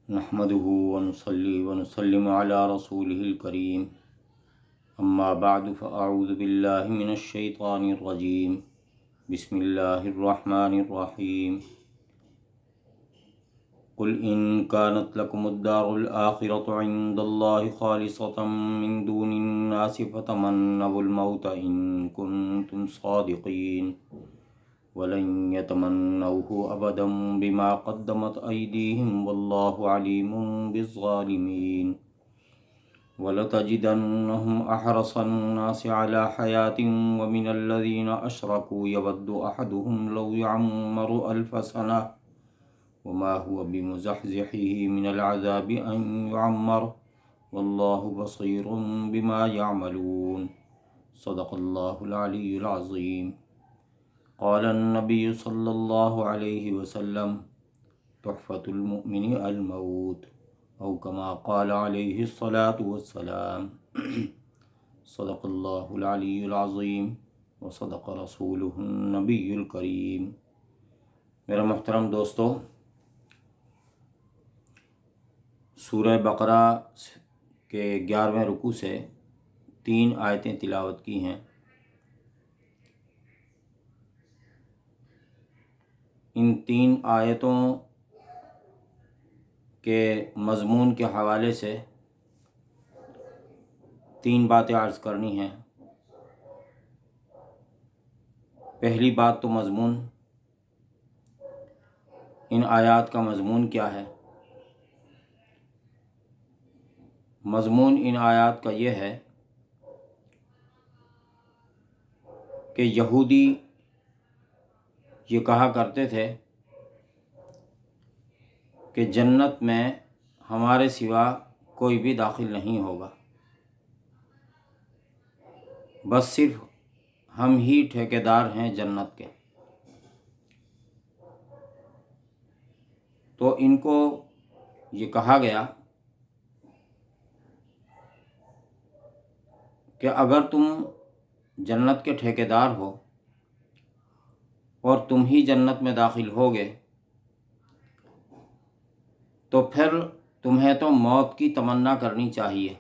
نحمده ونصلي ونسلم على رسوله الكريم اما بعد فاعوذ بالله من الشيطان الرجيم بسم الله الرحمن الرحيم قل إن كانت لكم الدار الآخرة عند الله خالصة من دون الناس فتمنوا الموت إن كنتم صادقين ولن يتمنوه أبدا بما قدمت أيديهم والله عليم بالظالمين ولتجدنهم أحرص الناس على حياة ومن الذين أشركوا يود أحدهم لو يعمر 1000 سنة وما هو بمزحزحه من العذاب أن يعمر والله بصير بما يعملون صدق الله العلي العظيم قال النبي صلى الله عليه وسلم تحفة المؤمن الموت أو كما قال عليه الصلاة والسلام صدق الله العلي العظيم وصدق رسوله النبي الكريم۔ میرا محترم دوستو، سورہ بقرہ کے 11ویں رکوع سے 3 آیتیں تلاوت کی ہیں۔ ان 3 آیتوں کے مضمون کے حوالے سے 3 باتیں عرض کرنی ہیں۔ پہلی بات تو مضمون، ان آیات کا مضمون کیا ہے؟ مضمون ان آیات کا یہ ہے کہ یہودی یہ کہا کرتے تھے کہ جنت میں ہمارے سوا کوئی بھی داخل نہیں ہوگا، بس صرف ہم ہی ٹھیکیدار ہیں جنت کے۔ تو ان کو یہ کہا گیا کہ اگر تم جنت کے ٹھیکیدار ہو اور تم ہی جنت میں داخل ہوگے تو پھر تمہیں تو موت کی تمنا کرنی چاہیے،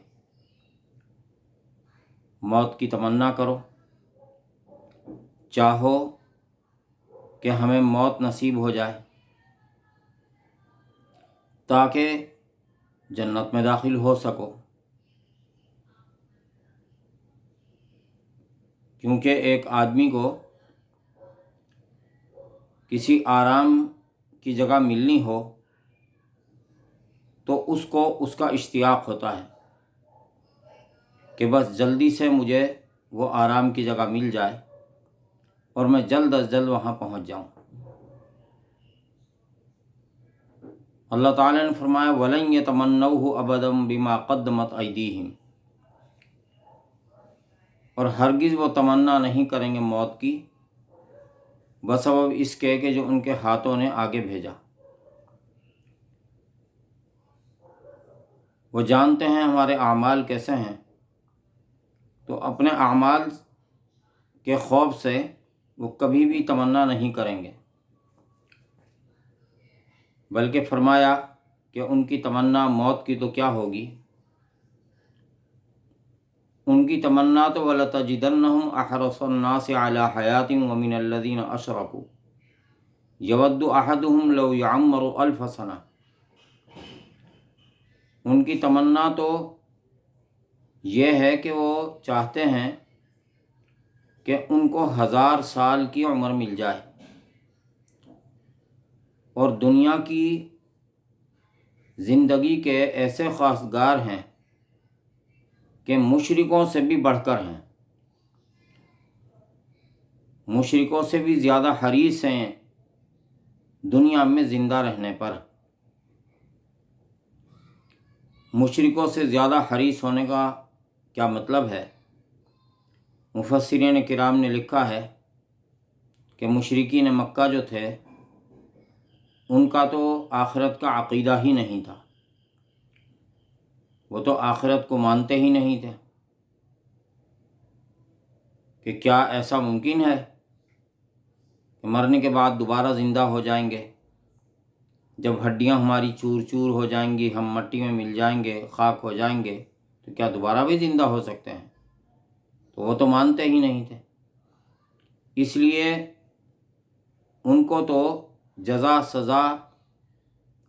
موت کی تمنا کرو، چاہو کہ ہمیں موت نصیب ہو جائے تاکہ جنت میں داخل ہو سکو، کیونکہ ایک آدمی کو کسی آرام کی جگہ ملنی ہو تو اس کو اس کا اشتیاق ہوتا ہے کہ بس جلدی سے مجھے وہ آرام کی جگہ مل جائے اور میں جلد از جلد وہاں پہنچ جاؤں۔ اللہ تعالیٰ نے فرمایا وَلَن يَتَمَنَّوْهُ أَبَدًا بِمَا قَدَّمَتْ أَيْدِيهِمْ، اور ہرگز وہ تمنا نہیں کریں گے موت کی بسبب اس کے کہ جو ان کے ہاتھوں نے آگے بھیجا۔ وہ جانتے ہیں ہمارے اعمال کیسے ہیں، تو اپنے اعمال کے خوف سے وہ کبھی بھی تمنا نہیں کریں گے، بلکہ فرمایا کہ ان کی تمنا موت کی تو کیا ہوگی، ان کی تمنا تو وَلَتَجِدَنَّهُمْ أَحْرَصَ النَّاسِ عَلَى حَيَاةٍ وَمِنَ الَّذِينَ أَشْرَكُوا يَوَدُّ أَحَدُهُمْ لَوْ يَعَمَّرُ 1000 سَنَةً۔ ان کی تمنا تو یہ ہے کہ وہ چاہتے ہیں کہ ان کو 1000 سال کی عمر مل جائے، اور دنیا کی زندگی کے ایسے خواستگار ہیں کہ مشرکوں سے بھی بڑھ کر ہیں، مشرکوں سے بھی زیادہ حریص ہیں دنیا میں زندہ رہنے پر۔ مشرکوں سے زیادہ حریص ہونے کا کیا مطلب ہے؟ مفسرین کرام نے لکھا ہے کہ مشرکین مکہ جو تھے ان کا تو آخرت کا عقیدہ ہی نہیں تھا، وہ تو آخرت کو مانتے ہی نہیں تھے کہ کیا ایسا ممکن ہے کہ مرنے کے بعد دوبارہ زندہ ہو جائیں گے۔ جب ہڈیاں ہماری چور چور ہو جائیں گی، ہم مٹی میں مل جائیں گے، خاک ہو جائیں گے، تو کیا دوبارہ بھی زندہ ہو سکتے ہیں؟ تو وہ تو مانتے ہی نہیں تھے۔ اس لیے ان کو تو جزا سزا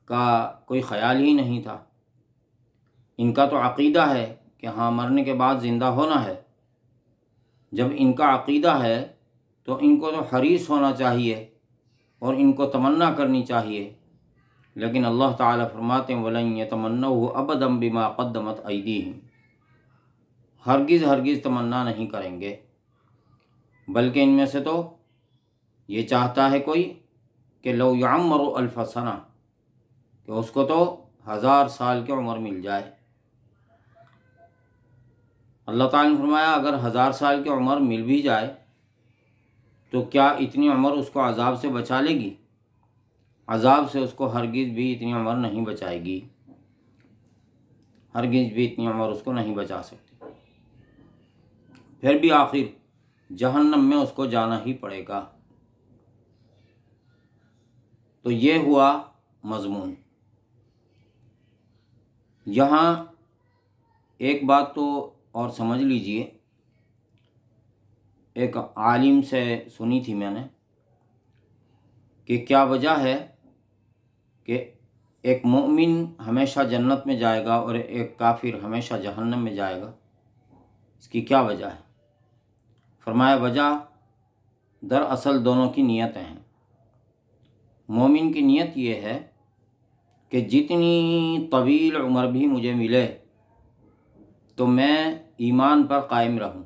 کا کوئی خیال ہی نہیں تھا۔ ان کا تو عقیدہ ہے کہ ہاں مرنے کے بعد زندہ ہونا ہے۔ جب ان کا عقیدہ ہے تو ان کو تو حریص ہونا چاہیے اور ان کو تمنا کرنی چاہیے، لیکن اللہ تعالیٰ فرماتے ہیں وَلَن يَتَمَنَّوْهُ أَبَدًا بِمَا قَدَّمَتْ أَيْدِيهِمْ، ہرگز ہرگز تمنا نہیں کریں گے، بلکہ ان میں سے تو یہ چاہتا ہے کوئی کہ لو يعمر الف سنہ، کہ اس کو تو 1000 سال کی عمر مل جائے۔ اللہ تعالیٰ نے فرمایا اگر 1000 سال کی عمر مل بھی جائے تو کیا اتنی عمر اس کو عذاب سے بچا لے گی؟ عذاب سے اس کو ہرگز بھی اتنی عمر نہیں بچائے گی، ہرگز بھی اتنی عمر اس کو نہیں بچا سکتی۔ پھر بھی آخر جہنم میں اس کو جانا ہی پڑے گا۔ تو یہ ہوا مضمون۔ یہاں ایک بات تو اور سمجھ لیجئے، ایک عالم سے سنی تھی میں نے کہ کیا وجہ ہے کہ ایک مومن ہمیشہ جنت میں جائے گا اور ایک کافر ہمیشہ جہنم میں جائے گا، اس کی کیا وجہ ہے؟ فرمایا وجہ دراصل دونوں کی نیتیں ہیں۔ مومن کی نیت یہ ہے کہ جتنی طویل عمر بھی مجھے ملے تو میں ایمان پر قائم رہوں،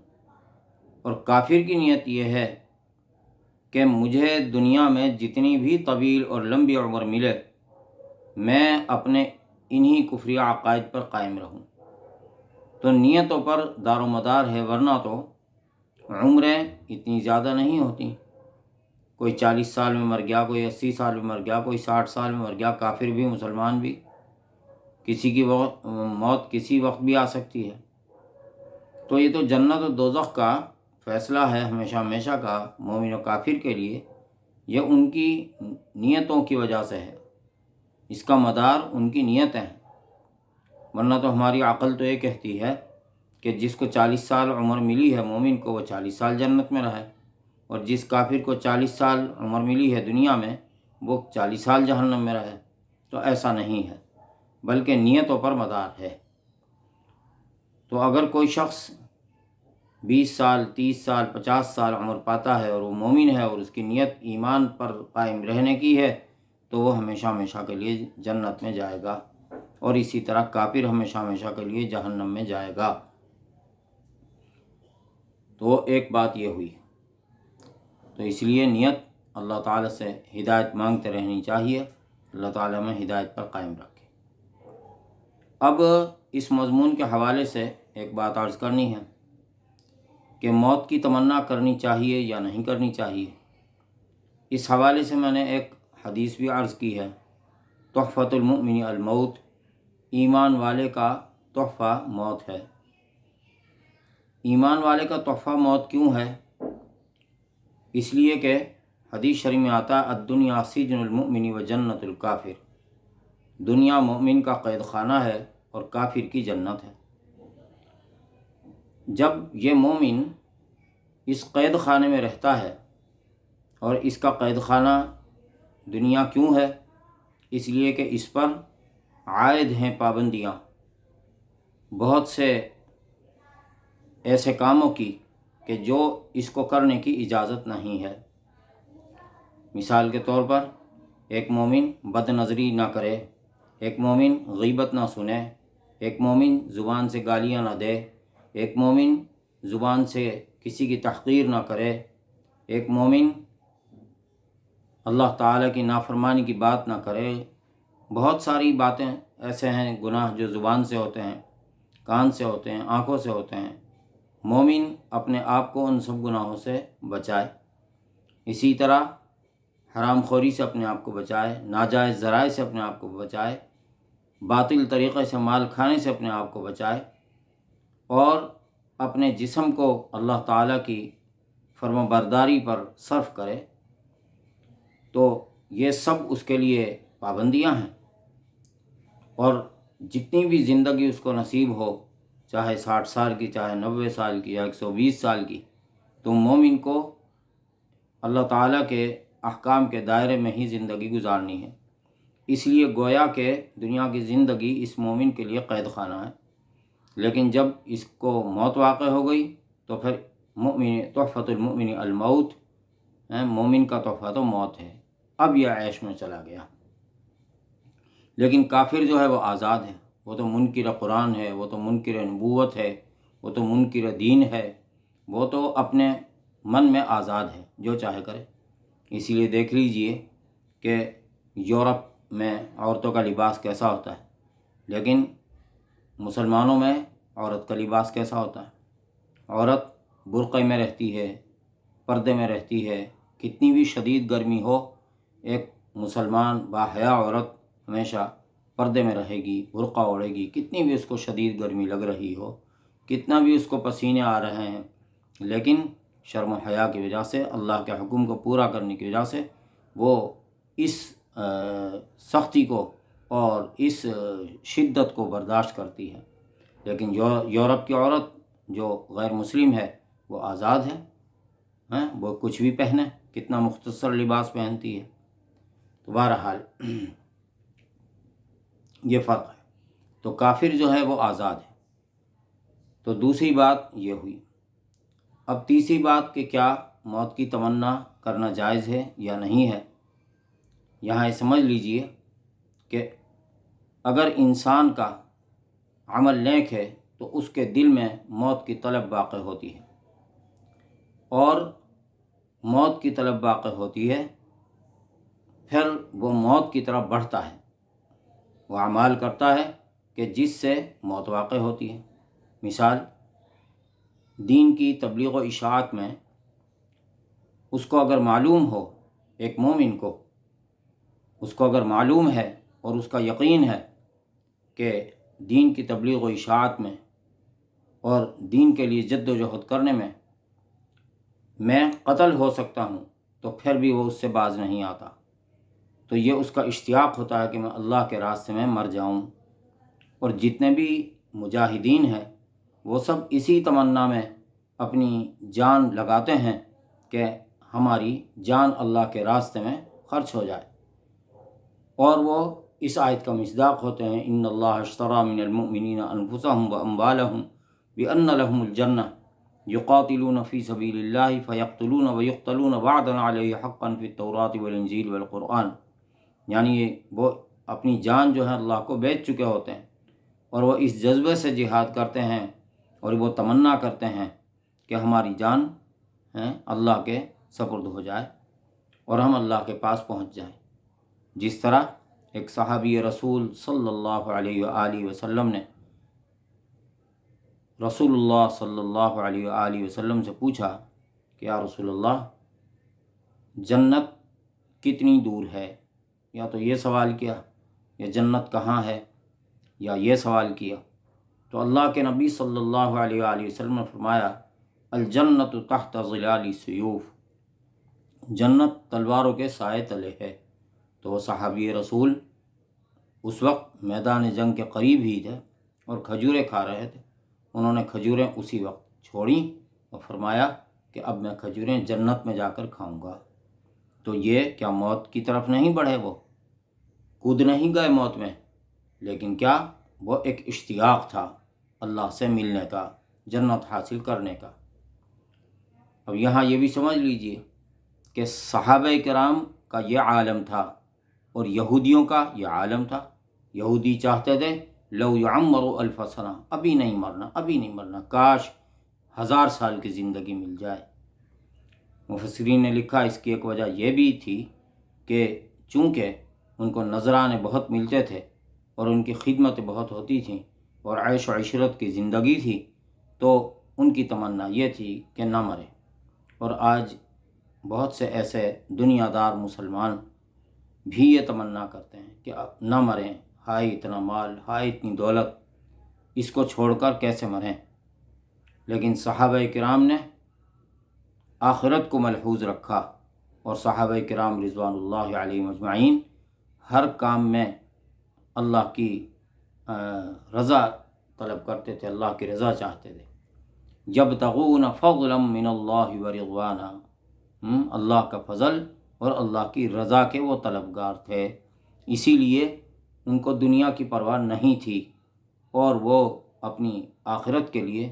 اور کافر کی نیت یہ ہے کہ مجھے دنیا میں جتنی بھی طویل اور لمبی عمر ملے میں اپنے انہی کفری عقائد پر قائم رہوں۔ تو نیتوں پر دار و مدار ہے، ورنہ تو عمریں اتنی زیادہ نہیں ہوتی۔ کوئی 40 سال میں مر گیا، کوئی 80 سال میں مر گیا، کوئی 60 سال میں مر گیا، کافر بھی مسلمان بھی، کسی کی موت کسی وقت بھی آ سکتی ہے۔ تو یہ تو جنت و دوزخ کا فیصلہ ہے ہمیشہ ہمیشہ کا مومن و کافر کے لیے، یہ ان کی نیتوں کی وجہ سے ہے، اس کا مدار ان کی نیتیں ہیں۔ ورنہ تو ہماری عقل تو یہ کہتی ہے کہ جس کو 40 سال عمر ملی ہے مومن کو، وہ 40 سال جنت میں رہے، اور جس کافر کو 40 سال عمر ملی ہے دنیا میں وہ 40 سال جہنم میں رہے۔ تو ایسا نہیں ہے، بلکہ نیتوں پر مدار ہے۔ تو اگر کوئی شخص 20 سال 30 سال 50 سال عمر پاتا ہے اور وہ مومن ہے اور اس کی نیت ایمان پر قائم رہنے کی ہے تو وہ ہمیشہ ہمیشہ کے لیے جنت میں جائے گا، اور اسی طرح کافر ہمیشہ ہمیشہ کے لیے جہنم میں جائے گا۔ تو ایک بات یہ ہوئی، تو اس لیے نیت اللہ تعالیٰ سے ہدایت مانگتے رہنی چاہیے، اللہ تعالیٰ میں ہدایت پر قائم رکھے۔ اب اس مضمون کے حوالے سے ایک بات عرض کرنی ہے کہ موت کی تمنا کرنی چاہیے یا نہیں کرنی چاہیے۔ اس حوالے سے میں نے ایک حدیث بھی عرض کی ہے، تحفۃ المؤمن الموت، ایمان والے کا تحفہ موت ہے۔ ایمان والے کا تحفہ موت کیوں ہے؟ اس لیے کہ حدیث شریف میں آتا ہے الدنیا سجن المؤمن و جنت الکافر، دنیا مومن کا قید خانہ ہے اور کافر کی جنت ہے۔ جب یہ مومن اس قید خانے میں رہتا ہے، اور اس کا قید خانہ دنیا کیوں ہے؟ اس لیے کہ اس پر عائد ہیں پابندیاں، بہت سے ایسے کاموں کی کہ جو اس کو کرنے کی اجازت نہیں ہے۔ مثال کے طور پر ایک مومن بد نظری نہ کرے، ایک مومن غیبت نہ سنے، ایک مومن زبان سے گالیاں نہ دے، ایک مومن زبان سے کسی کی تحقیر نہ کرے، ایک مومن اللہ تعالیٰ کی نافرمانی کی بات نہ کرے۔ بہت ساری باتیں ایسے ہیں، گناہ جو زبان سے ہوتے ہیں، کان سے ہوتے ہیں، آنکھوں سے ہوتے ہیں۔ مومن اپنے آپ کو ان سب گناہوں سے بچائے، اسی طرح حرام خوری سے اپنے آپ کو بچائے، ناجائز ذرائع سے اپنے آپ کو بچائے، باطل طریقے سے مال کھانے سے اپنے آپ کو بچائے، اور اپنے جسم کو اللہ تعالیٰ کی فرما برداری پر صرف کرے۔ تو یہ سب اس کے لیے پابندیاں ہیں، اور جتنی بھی زندگی اس کو نصیب ہو، چاہے 60 سال کی، چاہے 90 سال کی، یا 120 سال کی، تو مومن کو اللہ تعالیٰ کے احکام کے دائرے میں ہی زندگی گزارنی ہے۔ اس لیے گویا کہ دنیا کی زندگی اس مومن کے لیے قید خانہ ہے، لیکن جب اس کو موت واقع ہو گئی تو پھر تحفۃ المؤمن الموت، مومن کا تحفہ تو موت ہے، اب یہ عیش میں چلا گیا۔ لیکن کافر جو ہے وہ آزاد ہے، وہ تو منکر قرآن ہے، وہ تو منکر نبوت ہے، وہ تو منکر دین ہے، وہ تو اپنے من میں آزاد ہے، جو چاہے کرے۔ اسی لیے دیکھ لیجئے کہ یورپ میں عورتوں کا لباس کیسا ہوتا ہے، لیکن مسلمانوں میں عورت کا لباس کیسا ہوتا ہے؟ عورت برقعے میں رہتی ہے، پردے میں رہتی ہے، کتنی بھی شدید گرمی ہو، ایک مسلمان باحیا عورت ہمیشہ پردے میں رہے گی، برقع اوڑھے گی، کتنی بھی اس کو شدید گرمی لگ رہی ہو، کتنا بھی اس کو پسینے آ رہے ہیں، لیکن شرم و حیا کی وجہ سے، اللہ کے حکم کو پورا کرنے کی وجہ سے وہ اس سختی کو اور اس شدت کو برداشت کرتی ہے۔ لیکن یورپ کی عورت جو غیر مسلم ہے وہ آزاد ہے، وہ کچھ بھی پہنے، کتنا مختصر لباس پہنتی ہے۔ تو بہرحال یہ فرق ہے۔ تو کافر جو ہے وہ آزاد ہے۔ تو دوسری بات یہ ہوئی۔ اب تیسری بات کہ کیا موت کی تمنا کرنا جائز ہے یا نہیں ہے۔ یہاں یہ سمجھ لیجئے کہ اگر انسان کا عمل نیک ہے تو اس کے دل میں موت کی طلب واقع ہوتی ہے، اور موت کی طلب واقع ہوتی ہے، پھر وہ موت کی طرف بڑھتا ہے، وہ اعمال کرتا ہے کہ جس سے موت واقع ہوتی ہے۔ مثال، دین کی تبلیغ و اشاعت میں اس کو اگر معلوم ہو، ایک مومن کو اس کو اگر معلوم ہے اور اس کا یقین ہے کہ دین کی تبلیغ و اشاعت میں اور دین کے لیے جد و جہد کرنے میں قتل ہو سکتا ہوں، تو پھر بھی وہ اس سے باز نہیں آتا۔ تو یہ اس کا اشتیاق ہوتا ہے کہ میں اللہ کے راستے میں مر جاؤں۔ اور جتنے بھی مجاہدین ہیں وہ سب اسی تمنا میں اپنی جان لگاتے ہیں کہ ہماری جان اللہ کے راستے میں خرچ ہو جائے، اور وہ اس آیت کا مصداق ہوتے ہیں، ان اللہ اشتری من المؤمنین انفسهم واموالهم بان لهم الجنہ یقاتلون فی سبیل اللہ فیقتلون ویقتلون وعدا علیہ حقا فی التوراۃ والانجیل والقرآن، یعنی وہ اپنی جان جو ہے اللہ کو بیچ چکے ہوتے ہیں، اور وہ اس جذبے سے جہاد کرتے ہیں، اور وہ تمنا کرتے ہیں کہ ہماری جان اللہ کے سپرد ہو جائے اور ہم اللہ کے پاس پہنچ جائیں۔ جس طرح ایک صحابی رسول صلی اللہ علیہ وآلہ وسلم نے رسول اللہ صلی اللہ علیہ وآلہ وسلم سے پوچھا کہ یا رسول اللہ، جنت کتنی دور ہے؟ یا تو یہ سوال کیا، یا جنت کہاں ہے، یا یہ سوال کیا۔ تو اللہ کے نبی صلی اللہ علیہ وآلہ وسلم نے فرمایا، الجنت تحت ظلال السیوف، جنت تلواروں کے سائے تلے ہے۔ تو وہ صحابی رسول اس وقت میدان جنگ کے قریب ہی تھے اور کھجوریں کھا رہے تھے۔ انہوں نے کھجوریں اسی وقت چھوڑیں اور فرمایا کہ اب میں کھجوریں جنت میں جا کر کھاؤں گا۔ تو یہ کیا موت کی طرف نہیں بڑھے، وہ کود نہیں گئے موت میں، لیکن کیا وہ ایک اشتیاق تھا اللہ سے ملنے کا، جنت حاصل کرنے کا۔ اب یہاں یہ بھی سمجھ لیجئے کہ صحابہ کرام کا یہ عالم تھا اور یہودیوں کا یہ عالم تھا۔ یہودی چاہتے تھے لو یعمر الف سنہ، ابھی نہیں مرنا، ابھی نہیں مرنا، کاش 1000 سال کی زندگی مل جائے۔ مفسرین نے لکھا اس کی ایک وجہ یہ بھی تھی کہ چونکہ ان کو نذرانے بہت ملتے تھے اور ان کی خدمتیں بہت ہوتی تھیں اور عیش و عشرت کی زندگی تھی، تو ان کی تمنا یہ تھی کہ نہ مرے۔ اور آج بہت سے ایسے دنیا دار مسلمان بھی یہ تمنا کرتے ہیں کہ نہ مریں، ہائے اتنا مال، ہائے اتنی دولت، اس کو چھوڑ کر کیسے مریں۔ لیکن صحابہ کرام نے آخرت کو ملحوظ رکھا، اور صحابہ کرام رضوان اللہ علیہم اجمعین ہر کام میں اللہ کی رضا طلب کرتے تھے، اللہ کی رضا چاہتے تھے۔ یبتغون فضلا من اللہ ورضوانا، اللہ کا فضل اور اللہ کی رضا کے وہ طلبگار تھے، اسی لیے ان کو دنیا کی پرواہ نہیں تھی اور وہ اپنی آخرت کے لیے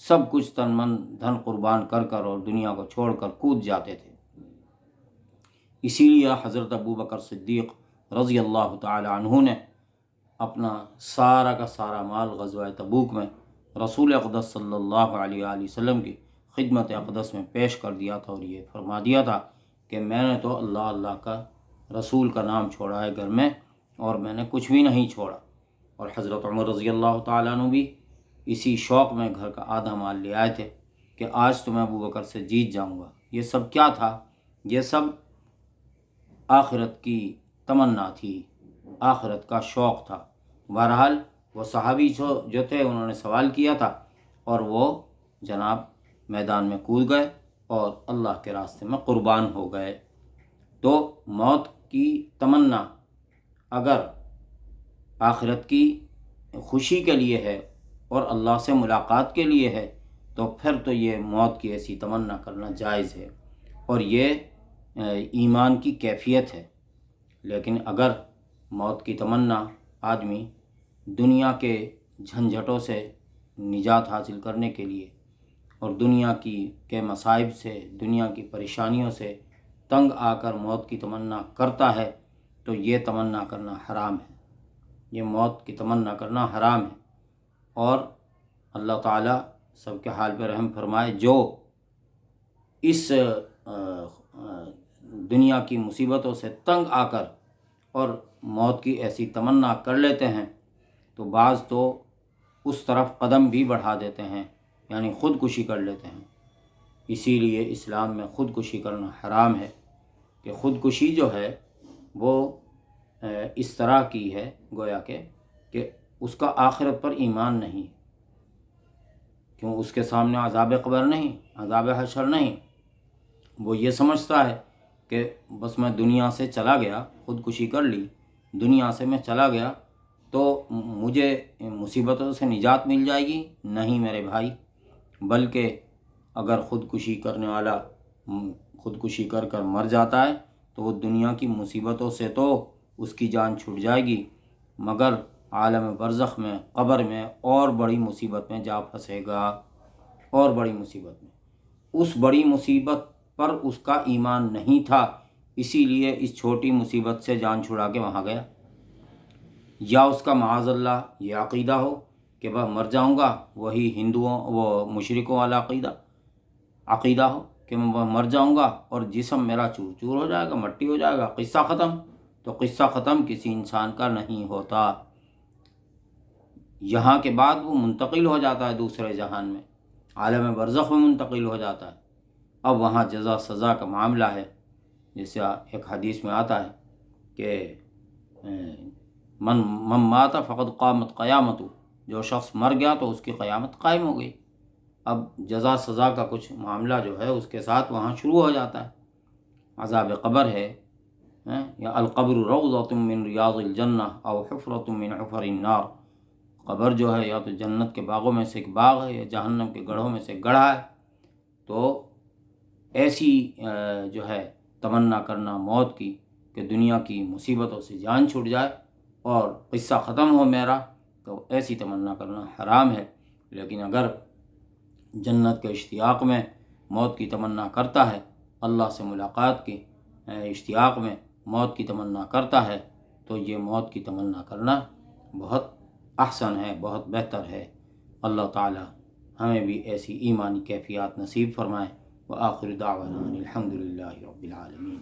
سب کچھ تن من دھن قربان کر کر اور دنیا کو چھوڑ کر کود جاتے تھے۔ اسی لیے حضرت ابو بکر صدیق رضی اللہ تعالی عنہ نے اپنا سارا کا سارا مال غزوہ تبوک میں رسول اقدس صلی اللہ علیہ وآلہ وسلم کی خدمت اقدس میں پیش کر دیا تھا اور یہ فرما دیا تھا کہ میں نے تو اللہ کا رسول کا نام چھوڑا ہے گھر میں اور میں نے کچھ بھی نہیں چھوڑا۔ اور حضرت عمر رضی اللہ تعالیٰ عنہ بھی اسی شوق میں گھر کا آدھا مال لے آئے تھے کہ آج تو میں ابو بکر سے جیت جاؤں گا۔ یہ سب کیا تھا؟ یہ سب آخرت کی تمنا تھی، آخرت کا شوق تھا۔ بہرحال وہ صحابی جو تھے انہوں نے سوال کیا تھا اور وہ جناب میدان میں کود گئے اور اللہ کے راستے میں قربان ہو گئے۔ تو موت کی تمنا اگر آخرت کی خوشی کے لیے ہے اور اللہ سے ملاقات کے لیے ہے تو پھر تو یہ موت کی ایسی تمنا کرنا جائز ہے اور یہ ایمان کی کیفیت ہے۔ لیکن اگر موت کی تمنا آدمی دنیا کے جھنجھٹوں سے نجات حاصل کرنے کے لیے اور دنیا کے مصائب سے، دنیا کی پریشانیوں سے تنگ آ کر موت کی تمنا کرتا ہے تو یہ تمنا کرنا حرام ہے، یہ موت کی تمنا کرنا حرام ہے۔ اور اللہ تعالیٰ سب کے حال پہ رحم فرمائے، جو اس دنیا کی مصیبتوں سے تنگ آ کر اور موت کی ایسی تمنا کر لیتے ہیں تو بعض تو اس طرف قدم بھی بڑھا دیتے ہیں، یعنی خودکشی کر لیتے ہیں۔ اسی لیے اسلام میں خودکشی کرنا حرام ہے کہ خودکشی جو ہے وہ اس طرح کی ہے گویا کہ اس کا آخرت پر ایمان نہیں، کیوں اس کے سامنے عذاب قبر نہیں، عذاب حشر نہیں۔ وہ یہ سمجھتا ہے کہ بس میں دنیا سے چلا گیا، خودکشی کر لی، دنیا سے میں چلا گیا تو مجھے مصیبتوں سے نجات مل جائے گی۔ نہیں میرے بھائی، بلکہ اگر خودکشی کرنے والا خودکشی کر کر مر جاتا ہے تو وہ دنیا کی مصیبتوں سے تو اس کی جان چھوٹ جائے گی، مگر عالم برزخ میں، قبر میں اور بڑی مصیبت میں جا پھنسے گا، اور بڑی مصیبت میں۔ اس بڑی مصیبت پر اس کا ایمان نہیں تھا، اسی لیے اس چھوٹی مصیبت سے جان چھڑا کے وہاں گیا۔ یا اس کا معاذ اللہ یہ عقیدہ ہو کہ بس مر جاؤں گا، وہی ہندوؤں وہ مشرکوں والا عقیدہ ہو کہ میں مر جاؤں گا اور جسم میرا چور چور ہو جائے گا، مٹی ہو جائے گا، قصہ ختم۔ تو قصہ ختم کسی انسان کا نہیں ہوتا، یہاں کے بعد وہ منتقل ہو جاتا ہے دوسرے جہان میں، عالم برزخ میں منتقل ہو جاتا ہے۔ اب وہاں جزا سزا کا معاملہ ہے، جیسے ایک حدیث میں آتا ہے کہ من مات فقد قامت قیامت، جو شخص مر گیا تو اس کی قیامت قائم ہو گئی۔ اب جزا سزا کا کچھ معاملہ جو ہے اس کے ساتھ وہاں شروع ہو جاتا ہے۔ عذاب قبر ہے، یا القبر روضۃ من ریاض الجنہ او حفرۃ من حفر النار، قبر جو ہے یا تو جنت کے باغوں میں سے ایک باغ ہے یا جہنم کے گڑھوں میں سے ایک گڑھا ہے۔ تو ایسی جو ہے تمنا کرنا موت کی کہ دنیا کی مصیبتوں سے جان چھوٹ جائے اور قصہ ختم ہو میرا، تو ایسی تمنا کرنا حرام ہے۔ لیکن اگر جنت کے اشتیاق میں موت کی تمنا کرتا ہے، اللہ سے ملاقات کے اشتیاق میں موت کی تمنا کرتا ہے، تو یہ موت کی تمنا کرنا بہت احسن ہے، بہت بہتر ہے۔ اللہ تعالی ہمیں بھی ایسی ایمانی کیفیات نصیب فرمائے۔ وآخر دعوانا الحمد للہ رب العالمین۔